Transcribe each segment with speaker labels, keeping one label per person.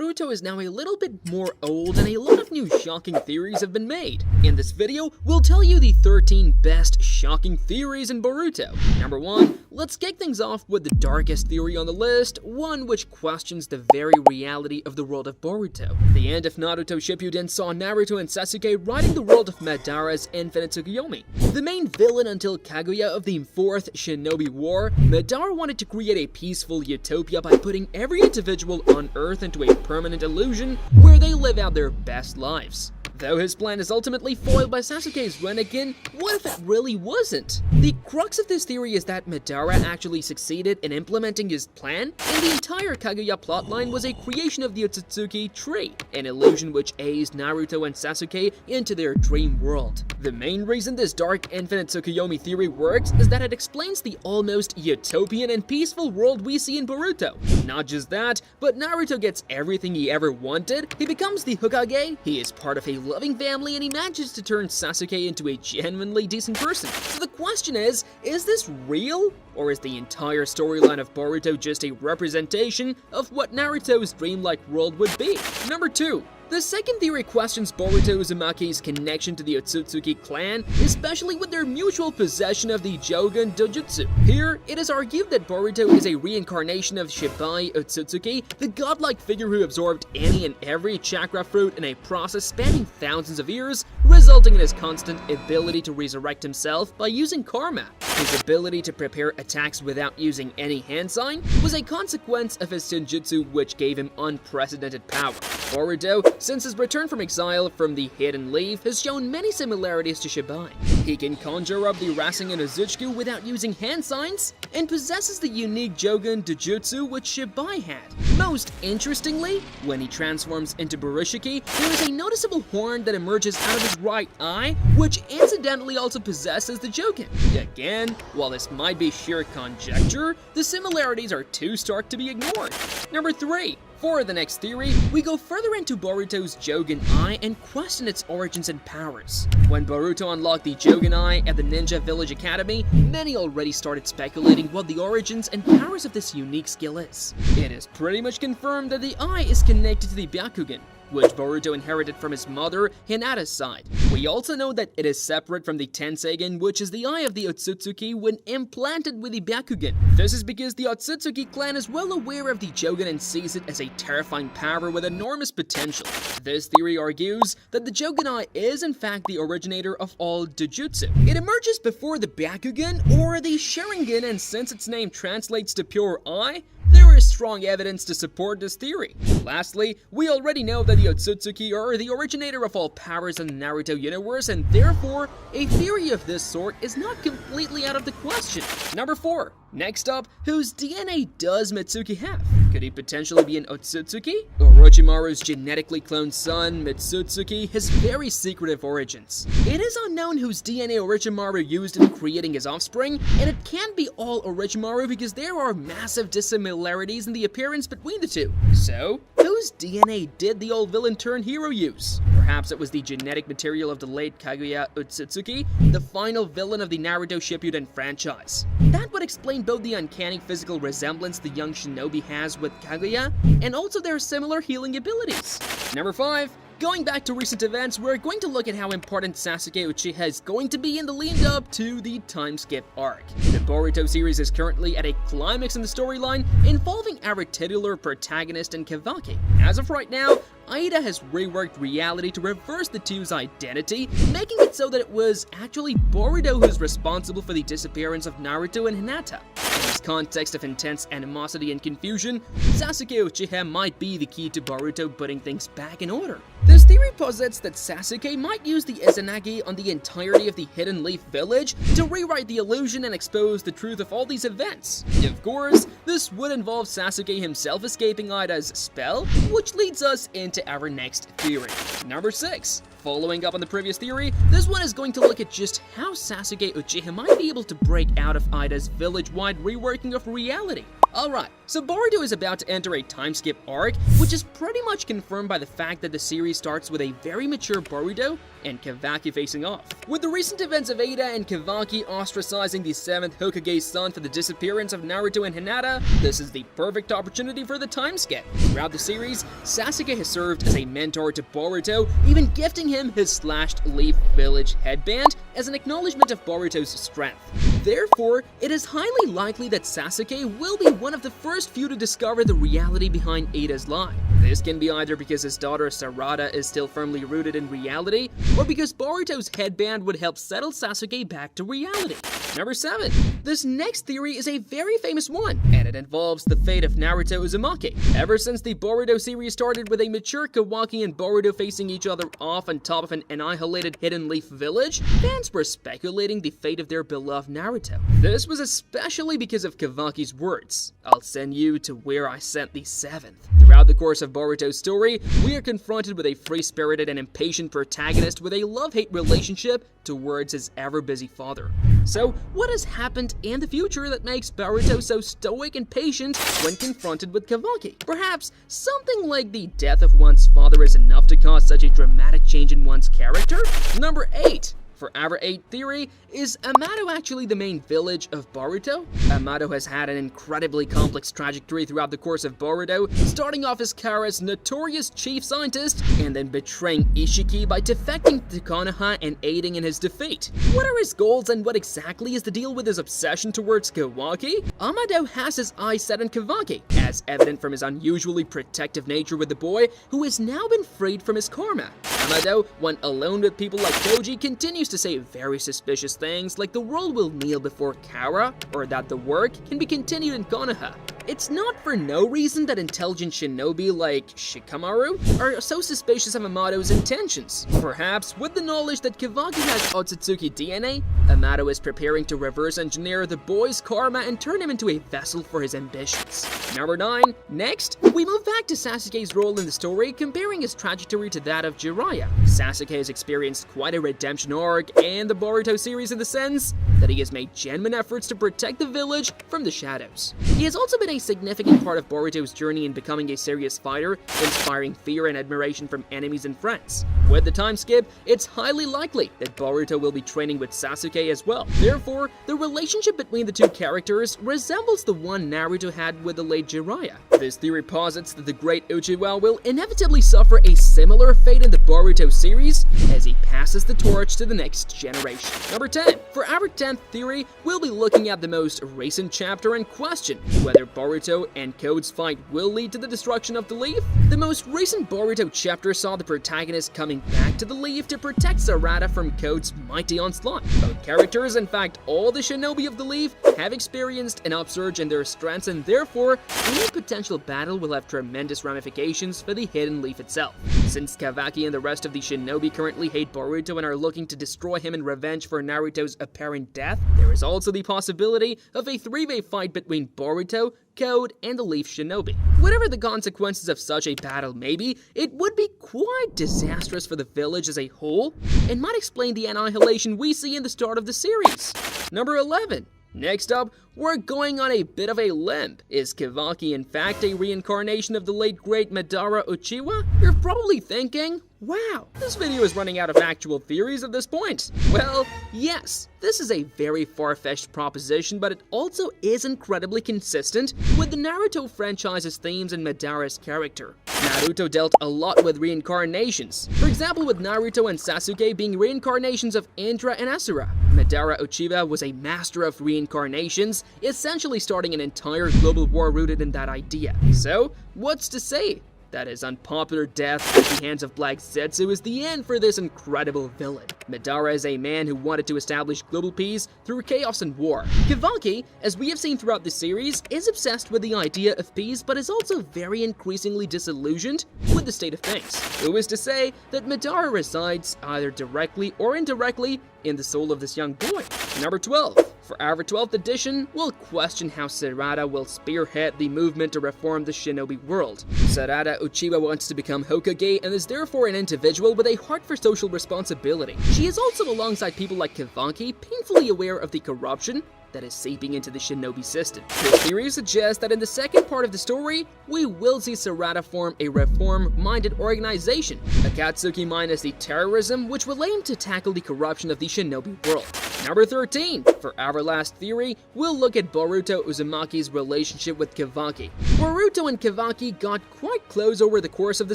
Speaker 1: Boruto is now a little bit more old and a lot of new shocking theories have been made. In this video, we'll tell you the 13 best shocking theories in Boruto. Number 1, let's kick things off with the darkest theory on the list, one which questions the very reality of the world of Boruto. The end of Naruto Shippuden saw Naruto and Sasuke riding the world of Madara's infinite Tsukuyomi. The main villain until Kaguya of the 4th Shinobi War, Madara wanted to create a peaceful utopia by putting every individual on Earth into a permanent illusion where they live out their best lives. Though his plan is ultimately foiled by Sasuke's Rinnegan, what if it really wasn't? The crux of this theory is that Madara actually succeeded in implementing his plan, and the entire Kaguya plotline was a creation of the Otsutsuki tree, an illusion which aids Naruto and Sasuke into their dream world. The main reason this dark infinite Tsukuyomi theory works is that it explains the almost utopian and peaceful world we see in Boruto. Not just that, but Naruto gets everything he ever wanted, he becomes the Hokage, he is part of a loving family, and he manages to turn Sasuke into a genuinely decent person. So the question is this real? Or is the entire storyline of Boruto just a representation of what Naruto's dreamlike world would be? Number 2. The second theory questions Boruto Uzumaki's connection to the Otsutsuki clan, especially with their mutual possession of the Jogan Dojutsu. Here, it is argued that Boruto is a reincarnation of Shibai Otsutsuki, the godlike figure who absorbed any and every chakra fruit in a process spanning thousands of years, resulting in his constant ability to resurrect himself by using karma. His ability to prepare attacks without using any hand sign was a consequence of his Senjutsu, which gave him unprecedented power. Boruto, since his return from exile from the Hidden Leaf, has shown many similarities to Shibai. He can conjure up the Rasengan Uzumaki without using hand signs, and possesses the unique Jogan Dojutsu which Shibai had. Most interestingly, when he transforms into Burishiki, there is a noticeable horn that emerges out of his right eye, which incidentally also possesses the Jogan. Again, while this might be sheer conjecture, the similarities are too stark to be ignored. Number 3. For the next theory, we go further into Boruto's Jogan Eye and question its origins and powers. When Boruto unlocked the Jogan Eye at the Ninja Village Academy, many already started speculating what the origins and powers of this unique skill is. It is pretty much confirmed that the eye is connected to the Byakugan, which Boruto inherited from his mother, Hinata's side. We also know that it is separate from the Tenseigen, which is the eye of the Otsutsuki when implanted with the Byakugan. This is because the Otsutsuki clan is well aware of the Jogan and sees it as a terrifying power with enormous potential. This theory argues that the Jogan Eye is in fact the originator of all Dojutsu. It emerges before the Byakugan or the Sharingan, and since its name translates to pure eye, there is strong evidence to support this theory. Lastly, we already know that the Otsutsuki are the originator of all powers in the Naruto universe, and therefore, a theory of this sort is not completely out of the question. Number 4. Next up, whose DNA does Mitsuki have? Could he potentially be an Otsutsuki? Orochimaru's genetically cloned son, Mitsuki, has very secretive origins. It is unknown whose DNA Orochimaru used in creating his offspring, and it can't be all Orochimaru because there are massive dissimilarities in the appearance between the two. So, whose DNA did the old villain turned hero use? Perhaps it was the genetic material of the late Kaguya Otsutsuki, the final villain of the Naruto Shippuden franchise. That would explain both the uncanny physical resemblance the young shinobi has with Kaguya, and also their similar healing abilities. Number 5. Going back to recent events, we're going to look at how important Sasuke Uchiha is going to be in the lead-up to the time skip arc. The Boruto series is currently at a climax in the storyline involving our titular protagonist and Kawaki. As of right now, Aida has reworked reality to reverse the two's identity, making it so that it was actually Boruto who's responsible for the disappearance of Naruto and Hinata. In this context of intense animosity and confusion, Sasuke Uchiha might be the key to Boruto putting things back in order. This theory posits that Sasuke might use the Izanagi on the entirety of the Hidden Leaf Village to rewrite the illusion and expose the truth of all these events. Of course, this would involve Sasuke himself escaping Aida's spell, which leads us into our next theory. Number 6. Following up on the previous theory, this one is going to look at just how Sasuke Uchiha might be able to break out of Aida's village-wide reworking of reality. Alright, so Boruto is about to enter a time skip arc, which is pretty much confirmed by the fact that the series starts with a very mature Boruto and Kawaki facing off. With the recent events of Ada and Kawaki ostracizing the 7th Hokage's son for the disappearance of Naruto and Hinata, this is the perfect opportunity for the time skip. Throughout the series, Sasuke has served as a mentor to Boruto, even gifting him his slashed leaf village headband as an acknowledgement of Boruto's strength. Therefore, it is highly likely that Sasuke will be one of the first few to discover the reality behind Ada's lie. This can be either because his daughter Sarada is still firmly rooted in reality, or because Boruto's headband would help settle Sasuke back to reality. Number 7. This next theory is a very famous one, and it involves the fate of Naruto Uzumaki. Ever since the Boruto series started with a mature Kawaki and Boruto facing each other off on top of an annihilated Hidden Leaf village, fans were speculating the fate of their beloved Naruto. This was especially because of Kawaki's words, "I'll send you to where I sent the 7th." Throughout the course of Boruto's story, we are confronted with a free-spirited and impatient protagonist with a love-hate relationship towards his ever-busy father. So, what has happened in the future that makes Boruto so stoic and patient when confronted with Kawaki? Perhaps something like the death of one's father is enough to cause such a dramatic change in one's character? Number 8. For our 8th theory, is Amado actually the main village of Boruto? Amado has had an incredibly complex trajectory throughout the course of Boruto, starting off as Kara's notorious chief scientist, and then betraying Ishiki by defecting to Konoha and aiding in his defeat. What are his goals and what exactly is the deal with his obsession towards Kawaki? Amado has his eyes set on Kawaki, as evident from his unusually protective nature with the boy, who has now been freed from his karma. Amado, when alone with people like Koji, continues to say very suspicious things like the world will kneel before Kara, or that the work can be continued in Konoha. It's not for no reason that intelligent shinobi like Shikamaru are so suspicious of Amado's intentions. Perhaps with the knowledge that Kawaki has otsutsuki DNA, Amado is preparing to reverse engineer the boy's karma and turn him into a vessel for his ambitions. Number 9. Next, we move back to Sasuke's role in the story, comparing his trajectory to that of Jiraiya. Sasuke has experienced quite a redemption arc in the Boruto series in the sense that he has made genuine efforts to protect the village from the shadows. He has also been a significant part of Boruto's journey in becoming a serious fighter, inspiring fear and admiration from enemies and friends. With the time skip, it's highly likely that Boruto will be training with Sasuke as well. Therefore, the relationship between the two characters resembles the one Naruto had with the late Jiraiya. This theory posits that the great Uchiwa will inevitably suffer a similar fate in the Boruto series as he passes the torch to the next generation. Number 10. For our 10th theory, we'll be looking at the most recent chapter and question whether Boruto and Code's fight will lead to the destruction of the leaf. The most recent Boruto chapter saw the protagonist coming back to the leaf to protect Sarada from Code's mighty onslaught. Both characters, in fact all the shinobi of the leaf, have experienced an upsurge in their strengths, and therefore any potential battle will have tremendous ramifications for the hidden leaf itself. Since Kawaki and the rest of the shinobi currently hate Boruto and are looking to destroy him in revenge for Naruto's apparent death, there is also the possibility of a 3-way fight between Boruto, Code, and the Leaf Shinobi. Whatever the consequences of such a battle may be, it would be quite disastrous for the village as a whole, and might explain the annihilation we see in the start of the series. Number 11. Next up, we're going on a bit of a limb. Is Kawaki in fact a reincarnation of the late great Madara Uchiwa? You're probably thinking, wow, this video is running out of actual theories at this point. Well, yes, this is a very far-fetched proposition, but it also is incredibly consistent with the Naruto franchise's themes and Madara's character. Naruto dealt a lot with reincarnations. For example, with Naruto and Sasuke being reincarnations of Indra and Asura. Madara Uchiwa was a master of reincarnations, essentially starting an entire global war rooted in that idea. So, what's to say that his unpopular death at the hands of Black Zetsu is the end for this incredible villain? Madara is a man who wanted to establish global peace through chaos and war. Kawaki, as we have seen throughout the series, is obsessed with the idea of peace, but is also very increasingly disillusioned with the state of things. Who is to say that Madara resides either directly or indirectly in the soul of this young boy? Number 12. For our 12th edition, we'll question how Sarada will spearhead the movement to reform the shinobi world. Sarada Uchiwa wants to become Hokage and is therefore an individual with a heart for social responsibility. She is also, alongside people like Kawaki, painfully aware of the corruption that is seeping into the shinobi system. The theory suggests that in the second part of the story, we will see Sarada form a reform-minded organization, Akatsuki minus the terrorism, which will aim to tackle the corruption of the shinobi world. Number 13. For our last theory, we'll look at Boruto Uzumaki's relationship with Kawaki. Boruto and Kawaki got quite close over the course of the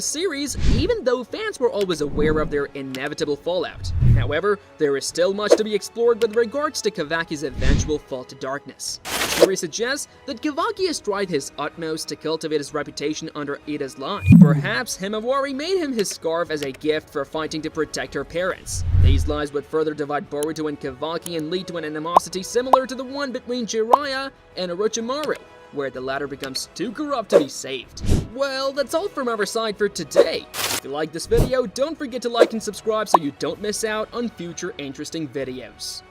Speaker 1: series, even though fans were always aware of their inevitable fallout. However, there is still much to be explored with regards to Kawaki's eventual fall to darkness. The theory suggests that Kawaki has tried his utmost to cultivate his reputation under Ida's line. Perhaps Himawari made him his scarf as a gift for fighting to protect her parents. These lies would further divide Boruto and Kawaki and lead to an animosity similar to the one between Jiraiya and Orochimaru, where the latter becomes too corrupt to be saved. Well, that's all from our side for today. If you like this video, don't forget to like and subscribe so you don't miss out on future interesting videos.